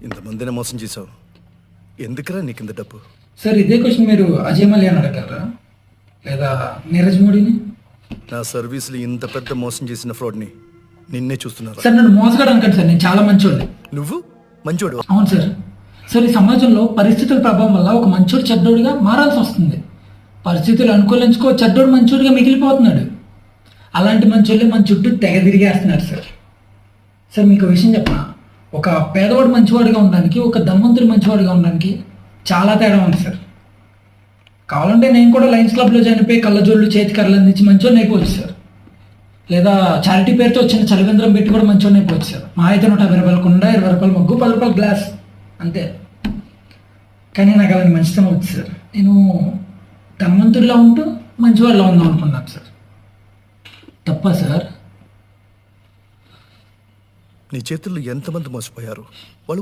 ఇంతమందిని మోసం చేశావు, ఎందుకురా నీకు ఇంత డబ్బు? సార్ ఇదే క్వశ్చన్ మీరు అజయ్ మల్యాని అడగలరా లేదా నీరజ్ మోడీని? నా సర్వీసులు ఇంత పెద్ద మోసం చేసిన ఫ్రాడ్ని నిన్నే చూస్తున్నారా? సార్ నన్ను మోసగాడు అనకండి సార్, నేను చాలా మంచోడిని. నువ్వు మంచోడు. అవును సార్. సార్ ఈ సమాజంలో పరిస్థితుల ప్రభావం వల్ల ఒక మంచోడు చెడ్డోడిగా మారాల్సి వస్తుంది. పరిస్థితులు అనుకూలించుకో చెడ్డోడు మంచోడిగా మిగిలిపోతున్నాడు. అలాంటి మంచోళ్ళే మన చుట్టూ తెగ తిరిగేస్తున్నారు సార్. సార్ మీకు విషయం చెప్పనా, ఒక పేదవాడు మంచివాడిగా ఉండడానికి ఒక ధనవంతుడు మంచివాడిగా ఉండడానికి చాలా తేడా ఉంది సార్. కావాలంటే నేను కూడా లయన్స్ క్లబ్లో జాయిన్ అయిపోయి కళ్ళజోళ్ళు చేతికర్రలు అందించి మంచోడిని అయిపోవచ్చు సార్. లేదా చారిటీ పేరుతో వచ్చిన చలివేంద్రం పెట్టి కూడా మంచోడిని అయిపోవచ్చు సార్. మా అయితే 150 రూపాయల కుండ, 20 రూపాయల మగ్గు, 10 రూపాయల గ్లాస్ అంతే. కానీ నాకు అలాంటి మంచితనం అవుతుంది సార్. నేను ధనవంతుడిలా ఉంటూ మంచివాడిలా ఉందాం అనుకున్నాను సార్. తప్ప సార్? నీ చేతుల్లో ఎంతమంది మోసపోయారు? వాళ్ళు